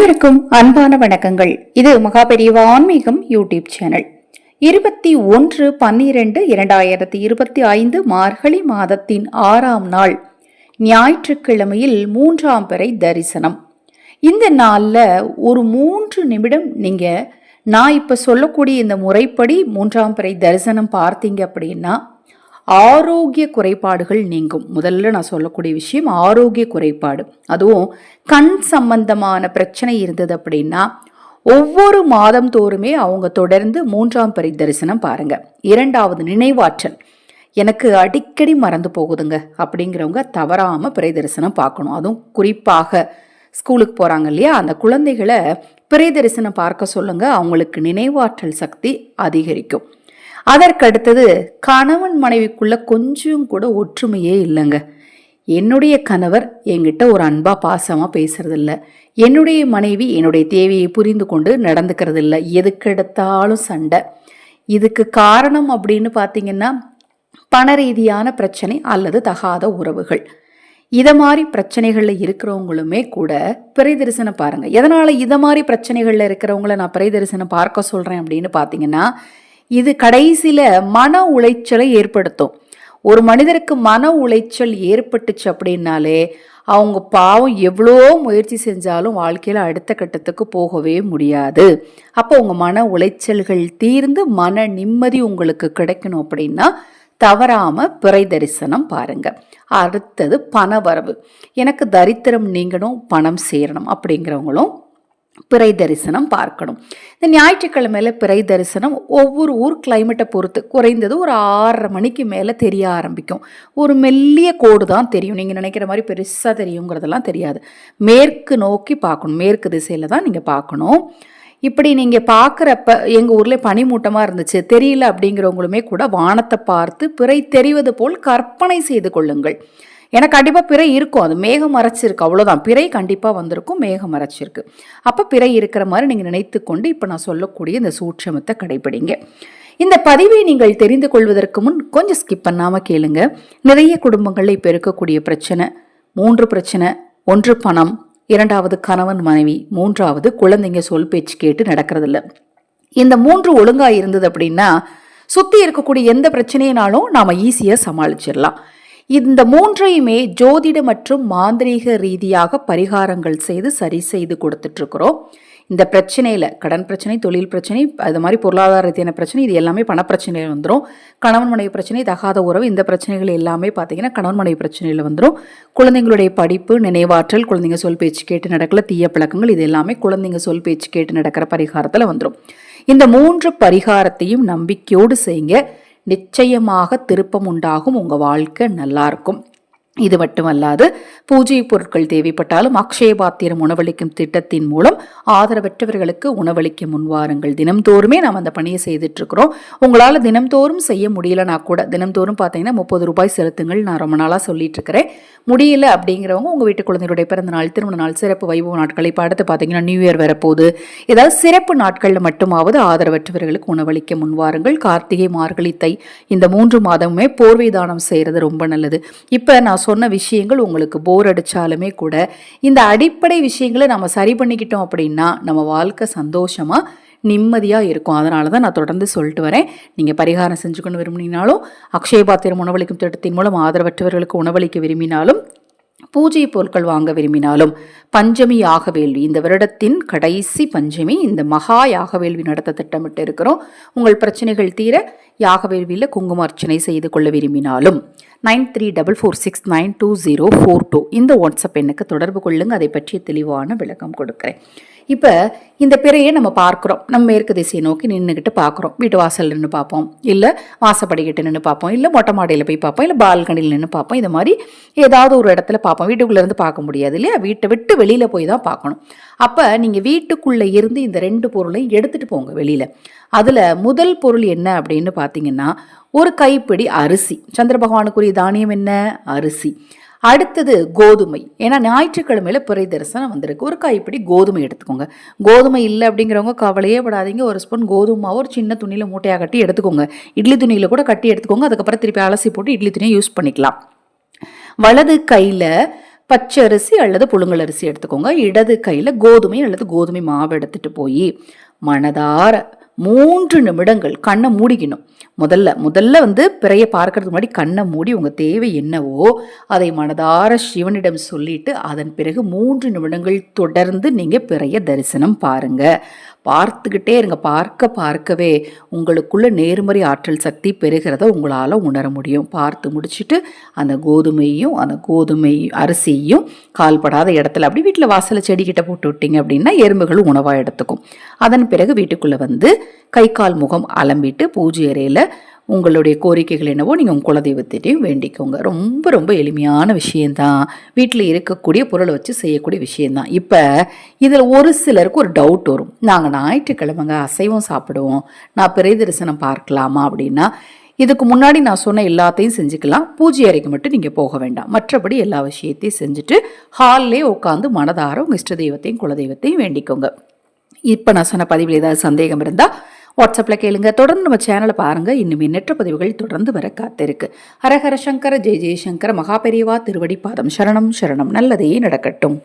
அனைவருக்கும் அன்பான வணக்கங்கள். இது மகாபெரிவா ஆன்மீகம் யூடியூப் சேனல். 21/12/2025 மார்கழி மாதத்தின் 6ஆம் நாள் ஞாயிற்றுக்கிழமையில் 3ஆம் பிறை தரிசனம். இந்த நாள்ல ஒரு 3 நிமிடம் நீங்க நான் இப்ப சொல்லக்கூடிய இந்த முறைப்படி 3ஆம் பிறை தரிசனம் பார்த்தீங்க அப்படின்னா ஆரோக்கிய குறைபாடுகள் நீங்கும். முதல்ல நான் சொல்லக்கூடிய விஷயம் ஆரோக்கிய குறைபாடு, அதுவும் கண் சம்பந்தமான பிரச்சனை இருந்தது அப்படின்னா ஒவ்வொரு மாதம் தோறுமே அவங்க தொடர்ந்து 3ஆம் பிறை தரிசனம் பாருங்க. 2வது நினைவாற்றல், எனக்கு அடிக்கடி மறந்து போகுதுங்க அப்படிங்கிறவங்க தவறாம பிறை தரிசனம் பார்க்கணும். அதுவும் குறிப்பாக ஸ்கூலுக்கு போறாங்க இல்லையா, அந்த குழந்தைகளை பிறை தரிசனம் பார்க்க சொல்லுங்க, அவங்களுக்கு நினைவாற்றல் சக்தி அதிகரிக்கும். அதற்கடுத்தது கணவன் மனைவிக்குள்ள கொஞ்சம் கூட ஒற்றுமையே இல்லைங்க. என்னுடைய கணவர் என்கிட்ட ஒரு அன்பா பாசமா பேசுறது இல்லை, என்னுடைய மனைவி என்னுடைய தேவையை புரிந்து கொண்டு நடந்துக்கிறது இல்லை, எதுக்கெடுத்தாலும் சண்டை. இதுக்கு காரணம் அப்படின்னு பார்த்தீங்கன்னா பண ரீதியான பிரச்சனை அல்லது தகாத உறவுகள். இதை மாதிரி பிரச்சனைகள்ல இருக்கிறவங்களுமே கூட பிறை தரிசனம் பாருங்க. எதனால இதை மாதிரி பிரச்சனைகள்ல இருக்கிறவங்கள நான் பிறை தரிசனம் பார்க்க சொல்றேன் அப்படின்னு பார்த்தீங்கன்னா, இது கடைசியில மன உளைச்சலை ஏற்படுத்தும். ஒரு மனிதருக்கு மன உளைச்சல் ஏற்பட்டுச்சு அப்படின்னாலே அவங்க பாவம் எவ்வளோ முயற்சி செஞ்சாலும் வாழ்க்கையில அடுத்த கட்டத்துக்கு போகவே முடியாது. அப்போ உங்க மன உளைச்சல்கள் தீர்ந்து மன நிம்மதி உங்களுக்கு கிடைக்கணும் அப்படின்னா தவறாம பிறை தரிசனம் பாருங்க. அடுத்தது பண வரவு, எனக்கு தரித்திரம் நீங்கணும் பணம் சேரணும் அப்படிங்கிறவங்களும் பிறை தரிசனம் பார்க்கணும். இந்த ஞாயிற்றுக்கிழமையில பிறை தரிசனம் ஒவ்வொரு ஊர் கிளைமேட்டை பொறுத்து குறைந்தது ஒரு 6:30 மணிக்கு மேலே தெரிய ஆரம்பிக்கும். ஒரு மெல்லிய கோடு தான் தெரியும், நீங்கள் நினைக்கிற மாதிரி பெருசாக தெரியுங்கிறதெல்லாம் தெரியாது. மேற்கு நோக்கி பார்க்கணும், மேற்கு திசையில் தான் நீங்கள் பார்க்கணும். இப்படி நீங்கள் பார்க்குறப்ப எங்கள் ஊரில் பனிமூட்டமாக இருந்துச்சு தெரியல அப்படிங்கிறவங்களுமே கூட வானத்தை பார்த்து பிறை தெரிவது போல் கற்பனை செய்து கொள்ளுங்கள். எனக்கு கண்டிப்பாக பிறை இருக்கும், அது மேகம் மறைச்சிருக்கு, அவ்வளோதான். பிறை கண்டிப்பாக வந்திருக்கும், மேகம் மறைச்சிருக்கு. அப்போ பிறை இருக்கிற மாதிரி நீங்கள் நினைத்து கொண்டு இப்போ நான் சொல்லக்கூடிய இந்த சூட்சமத்தை கடைபிடிங்க. இந்த பதிவை நீங்கள் தெரிந்து கொள்வதற்கு முன் கொஞ்சம் ஸ்கிப் பண்ணாமல் கேளுங்க. நிறைய குடும்பங்களில் இப்போ இருக்கக்கூடிய பிரச்சனை 3 பிரச்சனை. 1 பணம், 2வது கணவன் மனைவி, 3வது குழந்தைங்க சொல் பேச்சு கேட்டு நடக்கிறதில்ல. இந்த 3 ஒழுங்காக இருந்தது அப்படின்னா சுற்றி இருக்கக்கூடிய எந்த பிரச்சனையினாலும் நாம் ஈஸியாக சமாளிச்சிடலாம். இந்த 3ஐயுமே ஜோதிட மற்றும் மாந்திரீக ரீதியாக பரிகாரங்கள் செய்து சரி செய்து கொடுத்துட்டு இருக்கிறோம். இந்த பிரச்சனையில கடன் பிரச்சனை, தொழில் பிரச்சனை, அது மாதிரி பொருளாதார ரீதியான பிரச்சனை, இது எல்லாமே பணப்பிரச்சனையில் வந்துடும். கணவன் மனைவி பிரச்சனை, தகாத உறவு, இந்த பிரச்சனைகள் எல்லாமே பார்த்தீங்கன்னா கணவன் மனைவி பிரச்சனையில் வந்துடும். குழந்தைங்களுடைய படிப்பு, நினைவாற்றல், குழந்தைங்க சொல் பேச்சு கேட்டு நடக்கல, தீய பழக்கங்கள், இது எல்லாமே குழந்தைங்க சொல் பேச்சு கேட்டு நடக்கிற பரிகாரத்தில் வந்துடும். இந்த 3 பரிகாரத்தையும் நம்பிக்கையோடு செய்யுங்க, நிச்சயமாக திருப்பம் உண்டாகும், உங்க வாழ்க்கை நல்லா இருக்கும். இது மட்டுமல்லாது பூஜை பொருட்கள் தேவைப்பட்டாலும் அக்ஷய பாத்திரம் உணவளிக்கும் திட்டத்தின் மூலம் ஆதரவற்றவர்களுக்கு உணவளிக்க முன்வாருங்கள். தினம்தோறுமே நாம் அந்த பணியை செய்துட்டு இருக்கிறோம். உங்களால் தினம்தோறும் செய்ய முடியலனா கூட தினம்தோறும் பார்த்தீங்கன்னா 30 ரூபாய் செலுத்துங்கள். நான் ரொம்ப நாளாக சொல்லிட்டு இருக்கிறேன். முடியல அப்படிங்கிறவங்க உங்கள் வீட்டு குழந்தைகளுடைய பிறந்த நாள், திருமண நாள், சிறப்பு வைபவ நாட்கள், இப்போ அடுத்து பார்த்தீங்கன்னா நியூ இயர் வரப்போகுது, ஏதாவது சிறப்பு நாட்களில் மட்டுமாவது ஆதரவற்றவர்களுக்கு உணவளிக்க முன்வாருங்கள். கார்த்திகை, மார்கழி, தை இந்த 3 மாதமுமே போர்வை தானம் செய்கிறது ரொம்ப நல்லது. இப்போ நான் சொன்ன விஷயங்கள் உங்களுக்கு போர் அடிச்சாலுமே கூட இந்த அடிப்படை விஷயங்களை நம்ம சரி பண்ணிக்கிட்டோம் அப்படின்னா நம்ம வாழ்க்கை சந்தோஷமா நிம்மதியா இருக்கும். அதனாலதான் நான் தொடர்ந்து சொல்லிட்டு வரேன். நீங்க பரிகாரம் செஞ்சுக்கணும் விரும்பினாலும், அக்ஷய பாத்திரம் உணவளிக்கும் திட்டத்தின் மூலம் ஆதரவற்றவர்களுக்கு உணவளிக்க விரும்பினாலும், பூஜை பொருட்கள் வாங்க விரும்பினாலும், பஞ்சமி யாகவேள்வி, இந்த வருடத்தின் கடைசி பஞ்சமி, இந்த மகா யாகவேள்வி நடத்த திட்டமிட்டு இருக்கிறோம். உங்கள் பிரச்சனைகள் தீர யாகவேள்வியில் குங்கும அர்ச்சனை செய்து கொள்ள விரும்பினாலும் 9344692042 இந்த வாட்ஸ்அப் எண்ணுக்கு தொடர்பு கொள்ளுங்க. அதை பற்றிய தெளிவான விளக்கம் கொடுக்குறேன். இப்போ இந்த பிறையை நம்ம பார்க்குறோம், நம்ம மேற்கு திசையை நோக்கி நின்றுக்கிட்டு பார்க்குறோம். வீட்டு வாசல் நின்று பார்ப்போம், இல்லை வாசப்படிக்கிட்டு நின்று பார்ப்போம், இல்லை மொட்டை மாடியில் போய் பார்ப்போம், இல்லை பால்கனியில் நின்று பார்ப்போம். இது மாதிரி ஏதாவது ஒரு இடத்துல பார்ப்போம். வீட்டுக்குள்ளேருந்து பார்க்க முடியாது இல்லையா, வீட்டை விட்டு வெளியில் போய் தான் பார்க்கணும். அப்போ நீங்கள் வீட்டுக்குள்ளே இருந்து இந்த 2 பொருளையும் எடுத்துகிட்டு போங்க வெளியில். அதில் முதல் பொருள் என்ன அப்படின்னு பார்த்தீங்கன்னா ஒரு கைப்பிடி அரிசி. சந்திர பகவானுக்குரிய தானியம் என்ன? அரிசி. அடுத்தது கோதுமை. ஏன்னா ஞாயிற்றுக்கிழமையில பிறை தரிசனம் வந்திருக்கு. ஒரு கைப்பிடி கோதுமை எடுத்துக்கோங்க. கோதுமை இல்லை அப்படிங்கிறவங்க கவலையே படாதீங்க. ஒரு ஸ்பூன் கோதுமை ஒரு சின்ன துணியில் மூட்டையாக கட்டி எடுத்துக்கோங்க. இட்லி துணியில் கூட கட்டி எடுத்துக்கோங்க. அதுக்கப்புறம் திருப்பி அலசி போட்டு இட்லி துணியை யூஸ் பண்ணிக்கலாம். வலது கையில் பச்சை அரிசி அல்லது புழுங்கல் அரிசி எடுத்துக்கோங்க. இடது கையில் கோதுமை அல்லது கோதுமை மாவு எடுத்துட்டு போய் மனதார 3 நிமிடங்கள் கண்ணை மூடிக்கணும். முதல்ல பிறையை பார்க்கறதுக்கு முன்னாடி கண்ணை மூடி உங்கள் தேவை என்னவோ அதை மனதார சிவனிடம் சொல்லிட்டு அதன் பிறகு 3 நிமிடங்கள் தொடர்ந்து நீங்கள் பிறைய தரிசனம் பாருங்க. பார்த்துக்கிட்டே இருங்க. பார்க்கவே உங்களுக்குள்ள நேர்மறை ஆற்றல் சக்தி பெறுகிறத உங்களால் உணர முடியும். பார்த்து முடிச்சுட்டு அந்த கோதுமை அரிசியும் கால்படாத இடத்துல அப்படி வீட்டில் வாசலை செடிக்கிட்ட போட்டு விட்டீங்க அப்படின்னா எறும்புகளும் உணவாக எடுத்துக்கும். அதன் பிறகு வீட்டுக்குள்ளே கை கால் முகம் அலம்பிட்டு பூஜை அறையில் உங்களுடைய கோரிக்கைகள் என்னவோ நீங்கள் உங்கள் குலதெய்வத்திட்டையும் வேண்டிக்கோங்க. ரொம்ப ரொம்ப எளிமையான விஷயந்தான். வீட்டில் இருக்கக்கூடிய பொருளை வச்சு செய்யக்கூடிய விஷயந்தான். இப்போ இதில் ஒரு சிலருக்கு ஒரு டவுட் வரும். நாங்கள் ஞாயிற்றுக்கிழமைங்க அசைவம் சாப்பிடுவோம், நான் பிறை தரிசனம் பார்க்கலாமா அப்படின்னா, இதுக்கு முன்னாடி நான் சொன்ன எல்லாத்தையும் செஞ்சுக்கலாம். பூஜை அறைக்கு மட்டும் நீங்கள் போக வேண்டாம். மற்றபடி எல்லா விஷயத்தையும் செஞ்சுட்டு ஹால்லே உட்காந்து மனதார உங்கள் இஷ்ட தெய்வத்தையும் குலதெய்வத்தையும் வேண்டிக்கோங்க. இப்போ நான் சொன்ன பதிவில் ஏதாவது சந்தேகம் இருந்தால் வாட்ஸ்அப்பில் கேளுங்க. தொடர்ந்து நம்ம சேனலை பாருங்கள். இன்னும் எண்ணற்ற பதிவுகள் தொடர்ந்து வர காத்திருக்கு. ஹரஹர சங்கர ஜெய ஜெயசங்கர மகாபெரிவா திருவடி பாதம் சரணம் சரணம். நல்லதே நடக்கட்டும்.